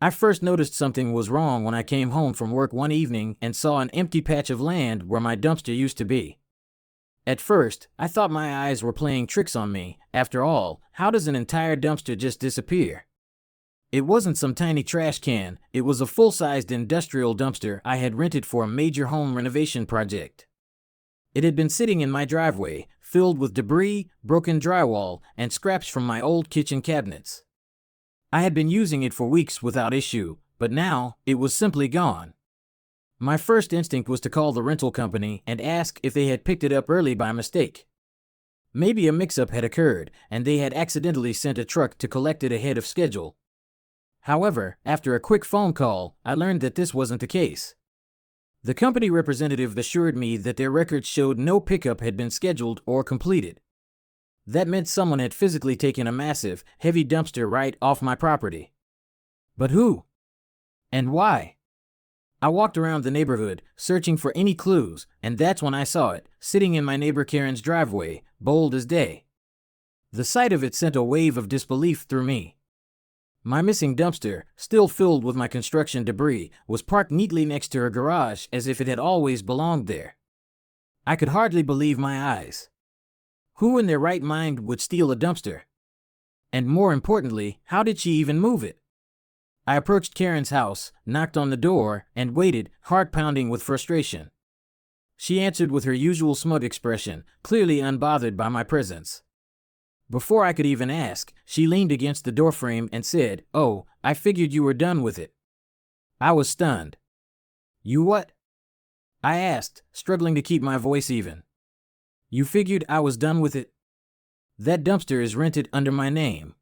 I first noticed something was wrong when I came home from work one evening and saw an empty patch of land where my dumpster used to be. At first, I thought my eyes were playing tricks on me. After all, how does an entire dumpster just disappear? It wasn't some tiny trash can, it was a full-sized industrial dumpster I had rented for a major home renovation project. It had been sitting in my driveway, filled with debris, broken drywall, and scraps from my old kitchen cabinets. I had been using it for weeks without issue, but now, it was simply gone. My first instinct was to call the rental company and ask if they had picked it up early by mistake. Maybe a mix-up had occurred, and they had accidentally sent a truck to collect it ahead of schedule. However, after a quick phone call, I learned that this wasn't the case. The company representative assured me that their records showed no pickup had been scheduled or completed. That meant someone had physically taken a massive, heavy dumpster right off my property. But who? And why? I walked around the neighborhood, searching for any clues, and that's when I saw it, sitting in my neighbor Karen's driveway, bold as day. The sight of it sent a wave of disbelief through me. My missing dumpster, still filled with my construction debris, was parked neatly next to her garage as if it had always belonged there. I could hardly believe my eyes. Who in their right mind would steal a dumpster? And more importantly, how did she even move it? I approached Karen's house, knocked on the door, and waited, heart pounding with frustration. She answered with her usual smug expression, clearly unbothered by my presence. Before I could even ask, she leaned against the doorframe and said, "Oh, I figured you were done with it." I was stunned. "You what?" I asked, struggling to keep my voice even. "You figured I was done with it? That dumpster is rented under my name.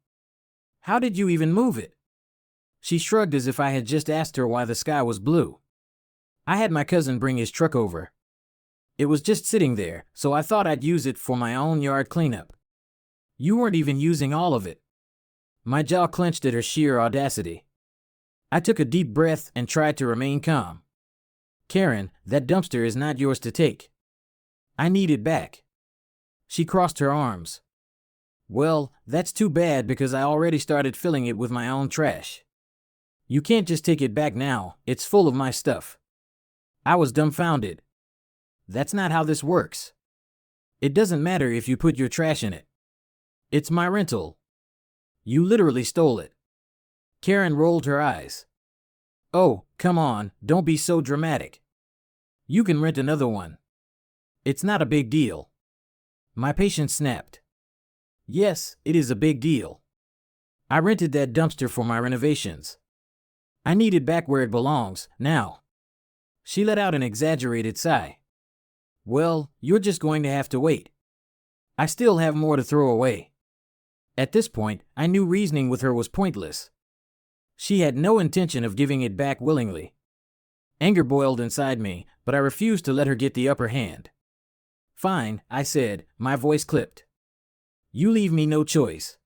How did you even move it?" She shrugged as if I had just asked her why the sky was blue. "I had my cousin bring his truck over. It was just sitting there, so I thought I'd use it for my own yard cleanup. You weren't even using all of it." My jaw clenched at her sheer audacity. I took a deep breath and tried to remain calm. "Karen, that dumpster is not yours to take. I need it back." She crossed her arms. "Well, that's too bad because I already started filling it with my own trash. You can't just take it back now, it's full of my stuff." I was dumbfounded. "That's not how this works. It doesn't matter if you put your trash in it. It's my rental. You literally stole it." Karen rolled her eyes. "Oh, come on, don't be so dramatic. You can rent another one. It's not a big deal." My patience snapped. "Yes, it is a big deal. I rented that dumpster for my renovations. I need it back where it belongs, now." She let out an exaggerated sigh. "Well, you're just going to have to wait. I still have more to throw away." At this point, I knew reasoning with her was pointless. She had no intention of giving it back willingly. Anger boiled inside me, but I refused to let her get the upper hand. "Fine," I said, my voice clipped. "You leave me no choice."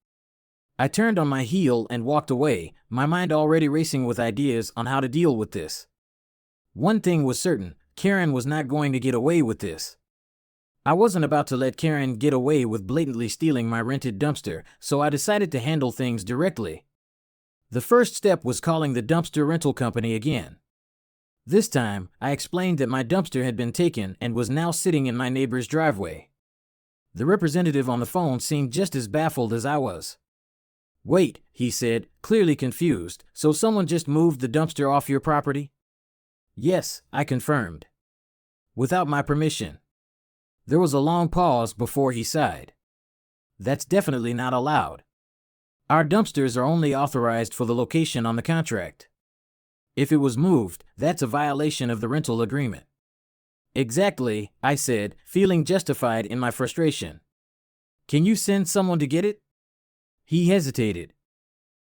I turned on my heel and walked away, my mind already racing with ideas on how to deal with this. One thing was certain, Karen was not going to get away with this. I wasn't about to let Karen get away with blatantly stealing my rented dumpster, so I decided to handle things directly. The first step was calling the dumpster rental company again. This time, I explained that my dumpster had been taken and was now sitting in my neighbor's driveway. The representative on the phone seemed just as baffled as I was. "Wait," he said, clearly confused, "so someone just moved the dumpster off your property?" "Yes," I confirmed. "Without my permission." There was a long pause before he sighed. "That's definitely not allowed. Our dumpsters are only authorized for the location on the contract. If it was moved, that's a violation of the rental agreement." "Exactly," I said, feeling justified in my frustration. "Can you send someone to get it?" He hesitated.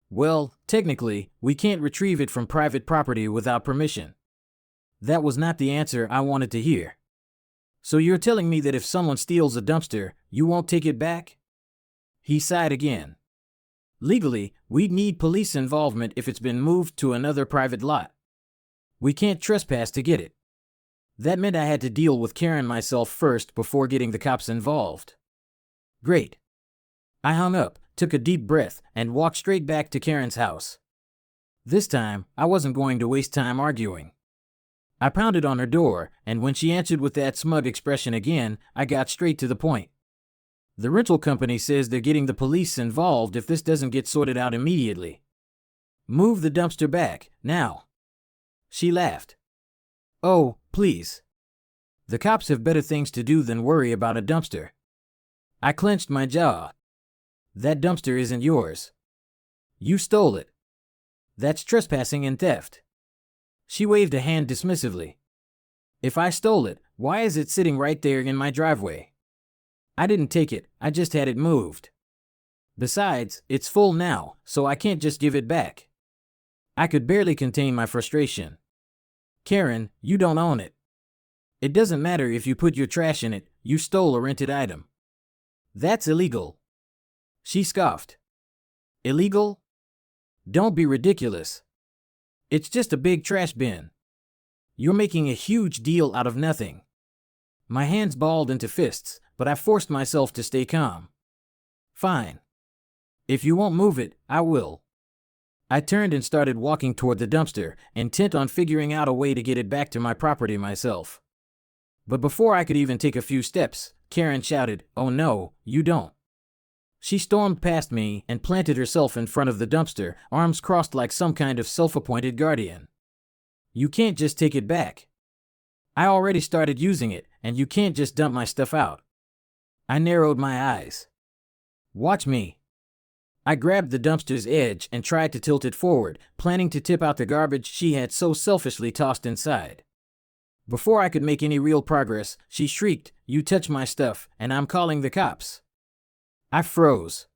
"Well, technically, we can't retrieve it from private property without permission." That was not the answer I wanted to hear. "So you're telling me that if someone steals a dumpster, you won't take it back?" He sighed again. "Legally, we'd need police involvement if it's been moved to another private lot. We can't trespass to get it." That meant I had to deal with Karen myself first before getting the cops involved. Great. I hung up, took a deep breath, and walked straight back to Karen's house. This time, I wasn't going to waste time arguing. I pounded on her door, and when she answered with that smug expression again, I got straight to the point. The rental company says they're getting the police involved if this doesn't get sorted out immediately. Move the dumpster back, now. She laughed. Oh, please. The cops have better things to do than worry about a dumpster. I clenched my jaw. That dumpster isn't yours. You stole it. That's trespassing and theft. She waved a hand dismissively. If I stole it, why is it sitting right there in my driveway? I didn't take it, I just had it moved. Besides, it's full now, so I can't just give it back. I could barely contain my frustration. Karen, you don't own it. It doesn't matter if you put your trash in it, you stole a rented item. That's illegal. She scoffed. Illegal? Don't be ridiculous. It's just a big trash bin. You're making a huge deal out of nothing. My hands balled into fists, but I forced myself to stay calm. Fine. If you won't move it, I will. I turned and started walking toward the dumpster, intent on figuring out a way to get it back to my property myself. But before I could even take a few steps, Karen shouted, "Oh no, you don't." She stormed past me and planted herself in front of the dumpster, arms crossed like some kind of self-appointed guardian. You can't just take it back. I already started using it, and you can't just dump my stuff out. I narrowed my eyes. Watch me. I grabbed the dumpster's edge and tried to tilt it forward, planning to tip out the garbage she had so selfishly tossed inside. Before I could make any real progress, she shrieked, "You touch my stuff, and I'm calling the cops." I froze.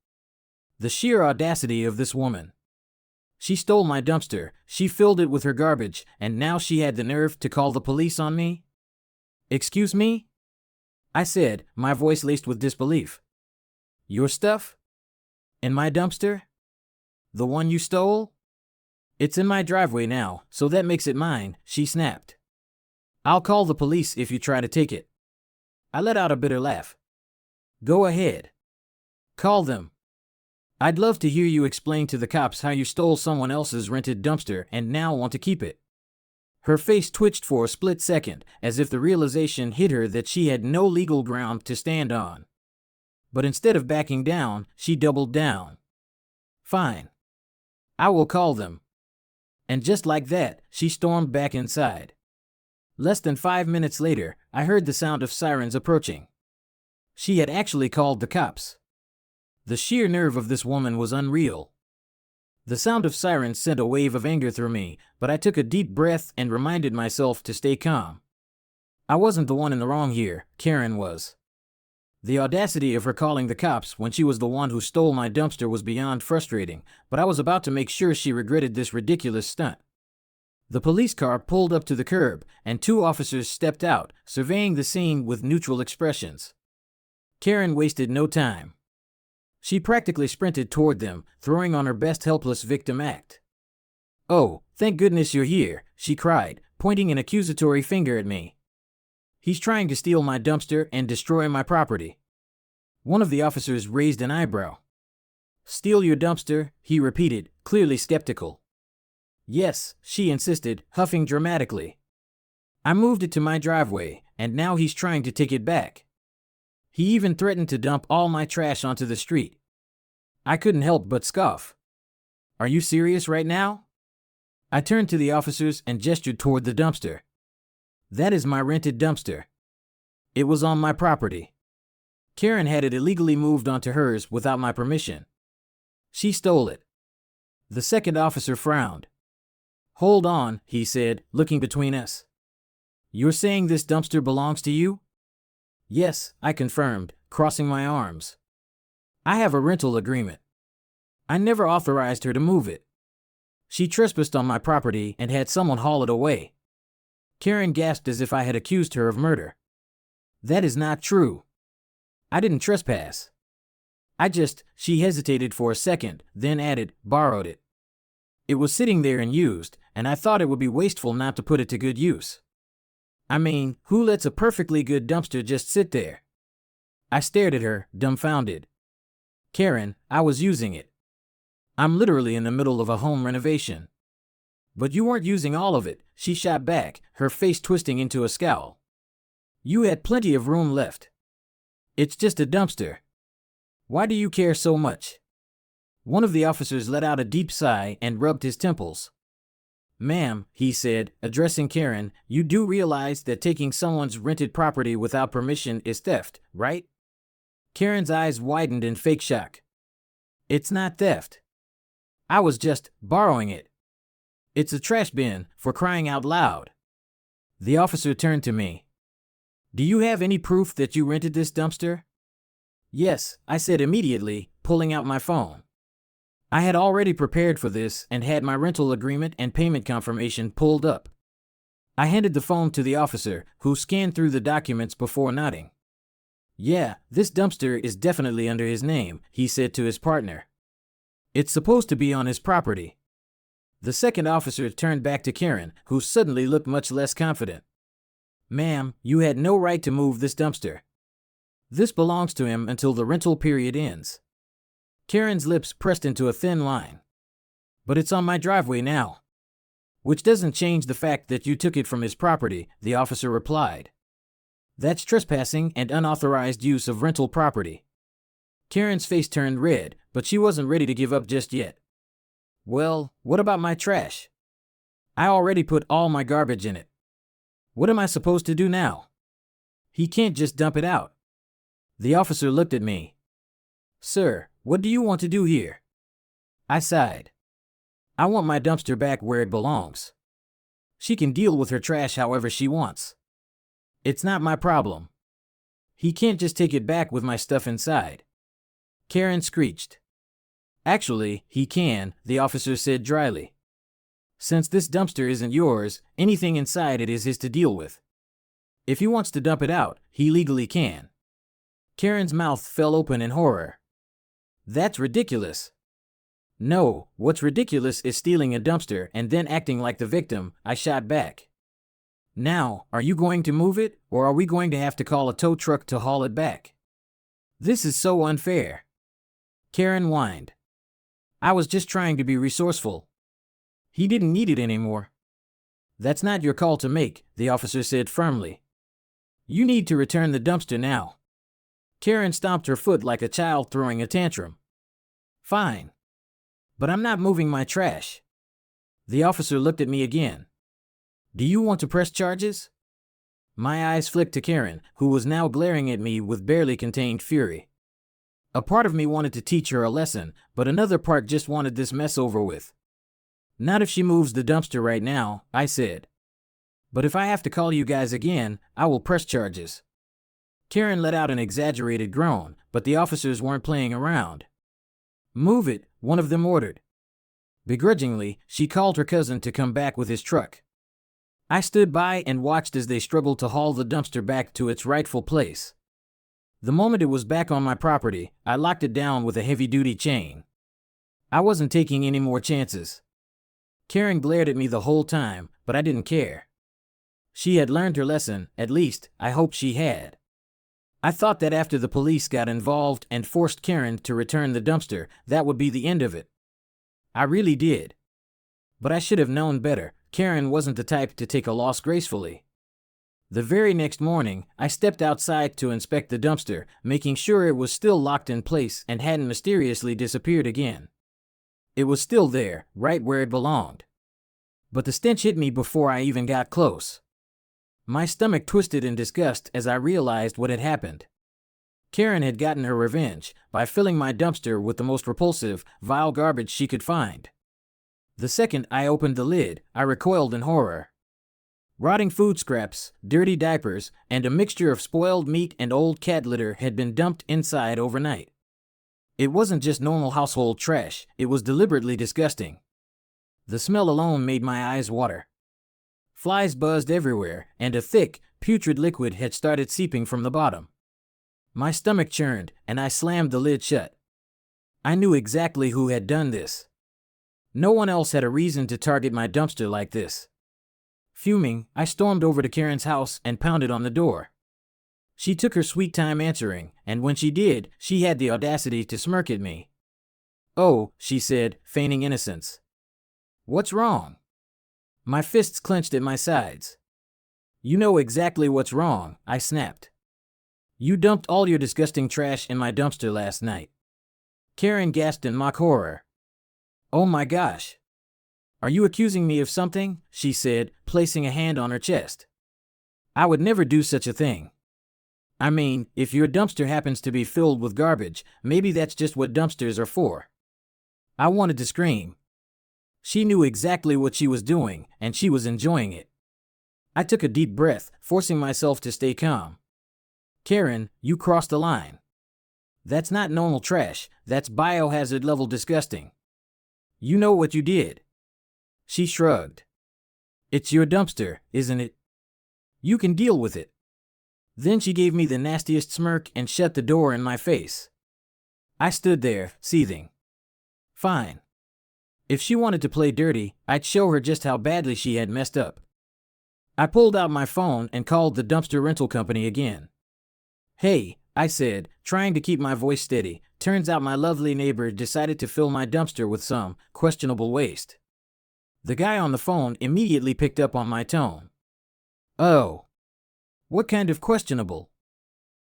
The sheer audacity of this woman. She stole my dumpster, she filled it with her garbage, and now she had the nerve to call the police on me? Excuse me? I said, my voice laced with disbelief. Your stuff? In my dumpster? The one you stole? It's in my driveway now, so that makes it mine, she snapped. I'll call the police if you try to take it. I let out a bitter laugh. Go ahead. Call them. I'd love to hear you explain to the cops how you stole someone else's rented dumpster and now want to keep it. Her face twitched for a split second, as if the realization hit her that she had no legal ground to stand on. But instead of backing down, she doubled down. Fine. I will call them. And just like that, she stormed back inside. Less than 5 minutes later, I heard the sound of sirens approaching. She had actually called the cops. The sheer nerve of this woman was unreal. The sound of sirens sent a wave of anger through me, but I took a deep breath and reminded myself to stay calm. I wasn't the one in the wrong here, Karen was. The audacity of her calling the cops when she was the one who stole my dumpster was beyond frustrating, but I was about to make sure she regretted this ridiculous stunt. The police car pulled up to the curb, and 2 officers stepped out, surveying the scene with neutral expressions. Karen wasted no time. She practically sprinted toward them, throwing on her best helpless victim act. Oh, thank goodness you're here, she cried, pointing an accusatory finger at me. He's trying to steal my dumpster and destroy my property. One of the officers raised an eyebrow. Steal your dumpster, he repeated, clearly skeptical. Yes, she insisted, huffing dramatically. I moved it to my driveway, and now he's trying to take it back. He even threatened to dump all my trash onto the street. I couldn't help but scoff. Are you serious right now? I turned to the officers and gestured toward the dumpster. That is my rented dumpster. It was on my property. Karen had it illegally moved onto hers without my permission. She stole it. The second officer frowned. Hold on, he said, looking between us. You're saying this dumpster belongs to you? Yes, I confirmed, crossing my arms. I have a rental agreement. I never authorized her to move it. She trespassed on my property and had someone haul it away. Karen gasped as if I had accused her of murder. That is not true. I didn't trespass. She hesitated for a second, then added, borrowed it. It was sitting there and used, and I thought it would be wasteful not to put it to good use. I mean, who lets a perfectly good dumpster just sit there? I stared at her, dumbfounded. Karen, I was using it. I'm literally in the middle of a home renovation. But you weren't using all of it, she shot back, her face twisting into a scowl. You had plenty of room left. It's just a dumpster. Why do you care so much? One of the officers let out a deep sigh and rubbed his temples. Ma'am, he said, addressing Karen, you do realize that taking someone's rented property without permission is theft, right? Karen's eyes widened in fake shock. It's not theft. I was just borrowing it. It's a trash bin, for crying out loud. The officer turned to me. Do you have any proof that you rented this dumpster? Yes, I said immediately, pulling out my phone. I had already prepared for this and had my rental agreement and payment confirmation pulled up. I handed the phone to the officer, who scanned through the documents before nodding. Yeah, this dumpster is definitely under his name, he said to his partner. It's supposed to be on his property. The second officer turned back to Karen, who suddenly looked much less confident. Ma'am, you had no right to move this dumpster. This belongs to him until the rental period ends. Karen's lips pressed into a thin line. But it's on my driveway now. Which doesn't change the fact that you took it from his property, the officer replied. That's trespassing and unauthorized use of rental property. Karen's face turned red, but she wasn't ready to give up just yet. Well, what about my trash? I already put all my garbage in it. What am I supposed to do now? He can't just dump it out. The officer looked at me. Sir, what do you want to do here? I sighed. I want my dumpster back where it belongs. She can deal with her trash however she wants. It's not my problem. He can't just take it back with my stuff inside. Karen screeched. Actually, he can, the officer said dryly. Since this dumpster isn't yours, anything inside it is his to deal with. If he wants to dump it out, he legally can. Karen's mouth fell open in horror. That's ridiculous. No, what's ridiculous is stealing a dumpster and then acting like the victim, I shot back. Now, are you going to move it, or are we going to have to call a tow truck to haul it back? This is so unfair. Karen whined. I was just trying to be resourceful. He didn't need it anymore. That's not your call to make, the officer said firmly. You need to return the dumpster now. Karen stomped her foot like a child throwing a tantrum. Fine. But I'm not moving my trash. The officer looked at me again. Do you want to press charges? My eyes flicked to Karen, who was now glaring at me with barely contained fury. A part of me wanted to teach her a lesson, but another part just wanted this mess over with. Not if she moves the dumpster right now, I said. But if I have to call you guys again, I will press charges. Karen let out an exaggerated groan, but the officers weren't playing around. Move it, one of them ordered. Begrudgingly, she called her cousin to come back with his truck. I stood by and watched as they struggled to haul the dumpster back to its rightful place. The moment it was back on my property, I locked it down with a heavy-duty chain. I wasn't taking any more chances. Karen glared at me the whole time, but I didn't care. She had learned her lesson, at least, I hoped she had. I thought that after the police got involved and forced Karen to return the dumpster, that would be the end of it. I really did. But I should have known better. Karen wasn't the type to take a loss gracefully. The very next morning, I stepped outside to inspect the dumpster, making sure it was still locked in place and hadn't mysteriously disappeared again. It was still there, right where it belonged. But the stench hit me before I even got close. My stomach twisted in disgust as I realized what had happened. Karen had gotten her revenge by filling my dumpster with the most repulsive, vile garbage she could find. The second I opened the lid, I recoiled in horror. Rotting food scraps, dirty diapers, and a mixture of spoiled meat and old cat litter had been dumped inside overnight. It wasn't just normal household trash, it was deliberately disgusting. The smell alone made my eyes water. Flies buzzed everywhere, and a thick, putrid liquid had started seeping from the bottom. My stomach churned, and I slammed the lid shut. I knew exactly who had done this. No one else had a reason to target my dumpster like this. Fuming, I stormed over to Karen's house and pounded on the door. She took her sweet time answering, and when she did, she had the audacity to smirk at me. "Oh," she said, feigning innocence. "What's wrong?" My fists clenched at my sides. You know exactly what's wrong, I snapped. You dumped all your disgusting trash in my dumpster last night. Karen gasped in mock horror. Oh my gosh. Are you accusing me of something? She said, placing a hand on her chest. I would never do such a thing. I mean, if your dumpster happens to be filled with garbage, maybe that's just what dumpsters are for. I wanted to scream. She knew exactly what she was doing, and she was enjoying it. I took a deep breath, forcing myself to stay calm. Karen, you crossed the line. That's not normal trash, that's biohazard level disgusting. You know what you did. She shrugged. It's your dumpster, isn't it? You can deal with it. Then she gave me the nastiest smirk and shut the door in my face. I stood there, seething. Fine. If she wanted to play dirty, I'd show her just how badly she had messed up. I pulled out my phone and called the dumpster rental company again. Hey, I said, trying to keep my voice steady, turns out my lovely neighbor decided to fill my dumpster with some questionable waste. The guy on the phone immediately picked up on my tone. Oh. What kind of questionable?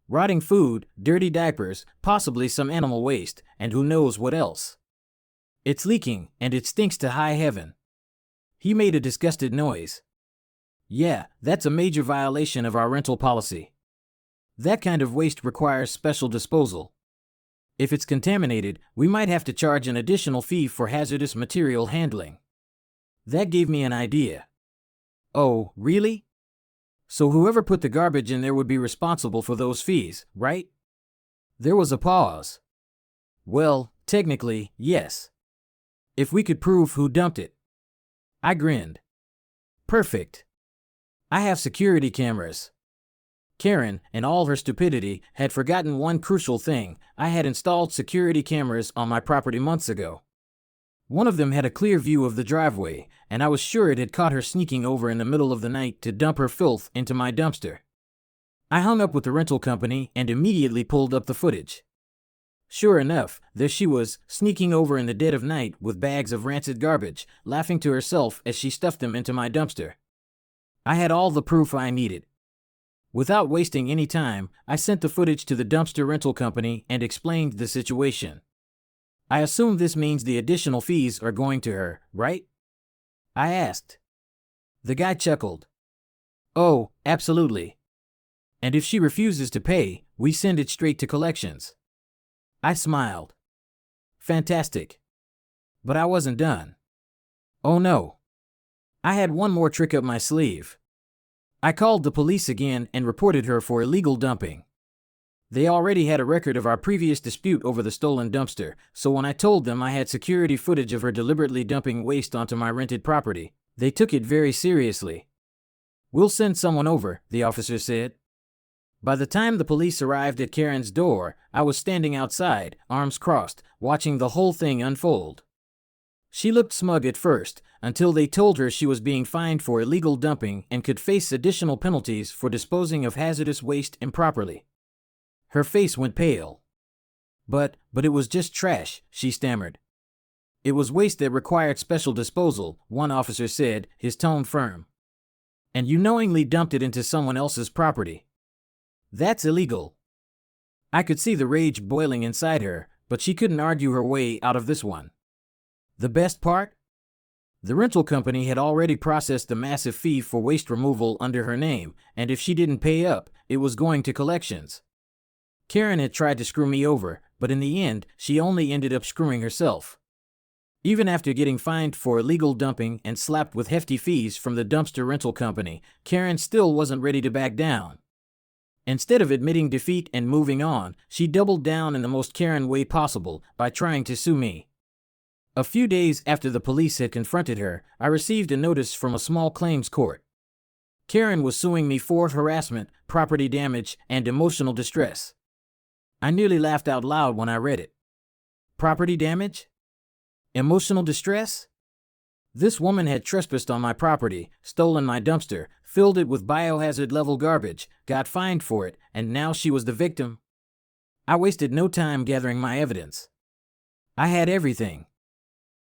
Rotting food, dirty diapers, possibly some animal waste, and who knows what else. It's leaking, and it stinks to high heaven. He made a disgusted noise. Yeah, that's a major violation of our rental policy. That kind of waste requires special disposal. If it's contaminated, we might have to charge an additional fee for hazardous material handling. That gave me an idea. Oh, really? So whoever put the garbage in there would be responsible for those fees, right? There was a pause. Well, technically, yes. If we could prove who dumped it. I grinned. Perfect. I have security cameras. Karen, in all her stupidity, had forgotten one crucial thing. I had installed security cameras on my property months ago. One of them had a clear view of the driveway, and I was sure it had caught her sneaking over in the middle of the night to dump her filth into my dumpster. I hung up with the rental company and immediately pulled up the footage. Sure enough, there she was, sneaking over in the dead of night with bags of rancid garbage, laughing to herself as she stuffed them into my dumpster. I had all the proof I needed. Without wasting any time, I sent the footage to the dumpster rental company and explained the situation. I assume this means the additional fees are going to her, right? I asked. The guy chuckled. Oh, absolutely. And if she refuses to pay, we send it straight to collections. I smiled. Fantastic. But I wasn't done. Oh no. I had one more trick up my sleeve. I called the police again and reported her for illegal dumping. They already had a record of our previous dispute over the stolen dumpster, so when I told them I had security footage of her deliberately dumping waste onto my rented property, they took it very seriously. We'll send someone over, the officer said. By the time the police arrived at Karen's door, I was standing outside, arms crossed, watching the whole thing unfold. She looked smug at first, until they told her she was being fined for illegal dumping and could face additional penalties for disposing of hazardous waste improperly. Her face went pale. But it was just trash, she stammered. It was waste that required special disposal, one officer said, his tone firm. And you knowingly dumped it into someone else's property. That's illegal. I could see the rage boiling inside her, but she couldn't argue her way out of this one. The best part? The rental company had already processed the massive fee for waste removal under her name, and if she didn't pay up, it was going to collections. Karen had tried to screw me over, but in the end, she only ended up screwing herself. Even after getting fined for illegal dumping and slapped with hefty fees from the dumpster rental company, Karen still wasn't ready to back down. Instead of admitting defeat and moving on, she doubled down in the most Karen way possible by trying to sue me. A few days after the police had confronted her, I received a notice from a small claims court. Karen was suing me for harassment, property damage, and emotional distress. I nearly laughed out loud when I read it. Property damage? Emotional distress? This woman had trespassed on my property, stolen my dumpster, filled it with biohazard level garbage, got fined for it, and now she was the victim. I wasted no time gathering my evidence. I had everything.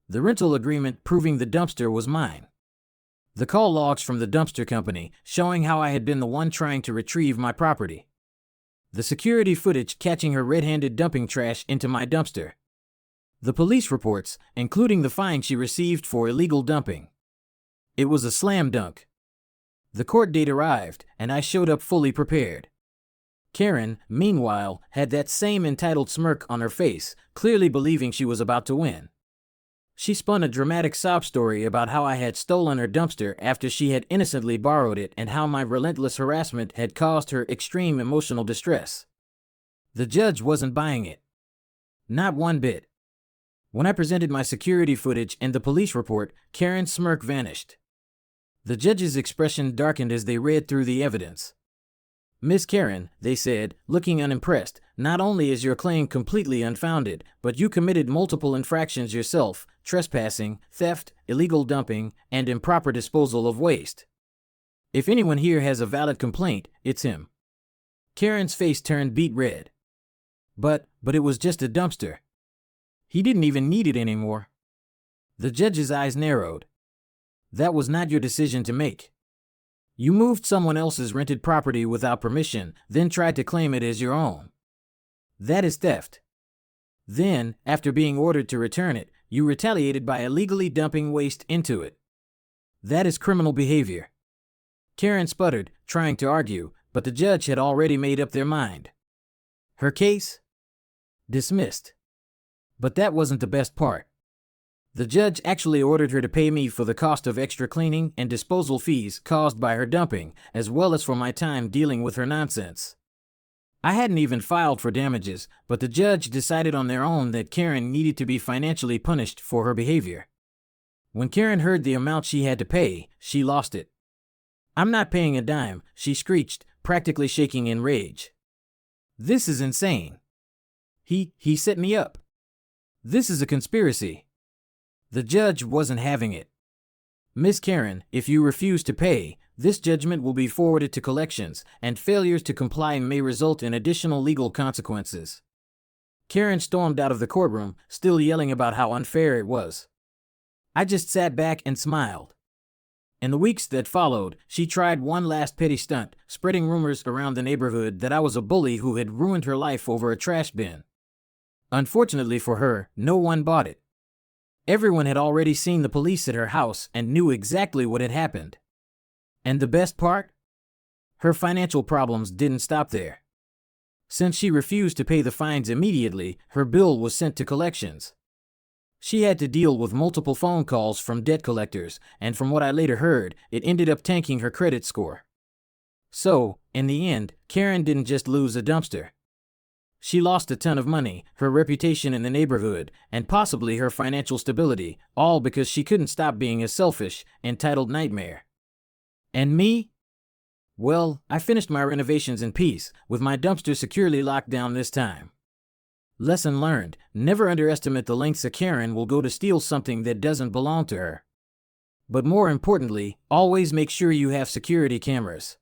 The rental agreement proving the dumpster was mine. The call logs from the dumpster company showing how I had been the one trying to retrieve my property. The security footage catching her red-handed dumping trash into my dumpster. The police reports, including the fine she received for illegal dumping. It was a slam dunk. The court date arrived, and I showed up fully prepared. Karen, meanwhile, had that same entitled smirk on her face, clearly believing she was about to win. She spun a dramatic sob story about how I had stolen her dumpster after she had innocently borrowed it and how my relentless harassment had caused her extreme emotional distress. The judge wasn't buying it. Not one bit. When I presented my security footage and the police report, Karen's smirk vanished. The judge's expression darkened as they read through the evidence. "Miss Karen," they said, looking unimpressed, "not only is your claim completely unfounded, but you committed multiple infractions yourself: trespassing, theft, illegal dumping, and improper disposal of waste. If anyone here has a valid complaint, it's him." Karen's face turned beet red. But it was just a dumpster. He didn't even need it anymore. The judge's eyes narrowed. "That was not your decision to make. You moved someone else's rented property without permission, then tried to claim it as your own. That is theft. Then, after being ordered to return it, you retaliated by illegally dumping waste into it. That is criminal behavior." Karen sputtered, trying to argue, but the judge had already made up their mind. Her case? Dismissed. But that wasn't the best part. The judge actually ordered her to pay me for the cost of extra cleaning and disposal fees caused by her dumping, as well as for my time dealing with her nonsense. I hadn't even filed for damages, but the judge decided on their own that Karen needed to be financially punished for her behavior. When Karen heard the amount she had to pay, she lost it. "I'm not paying a dime," she screeched, practically shaking in rage. "This is insane. He set me up. This is a conspiracy." The judge wasn't having it. "Miss Karen, if you refuse to pay, this judgment will be forwarded to collections, and failures to comply may result in additional legal consequences." Karen stormed out of the courtroom, still yelling about how unfair it was. I just sat back and smiled. In the weeks that followed, she tried one last petty stunt, spreading rumors around the neighborhood that I was a bully who had ruined her life over a trash bin. Unfortunately for her, no one bought it. Everyone had already seen the police at her house and knew exactly what had happened. And the best part? Her financial problems didn't stop there. Since she refused to pay the fines immediately, her bill was sent to collections. She had to deal with multiple phone calls from debt collectors, and from what I later heard, it ended up tanking her credit score. So, in the end, Karen didn't just lose a dumpster. She lost a ton of money, her reputation in the neighborhood, and possibly her financial stability, all because she couldn't stop being a selfish, entitled nightmare. And me? Well, I finished my renovations in peace, with my dumpster securely locked down this time. Lesson learned: never underestimate the lengths a Karen will go to steal something that doesn't belong to her. But more importantly, always make sure you have security cameras.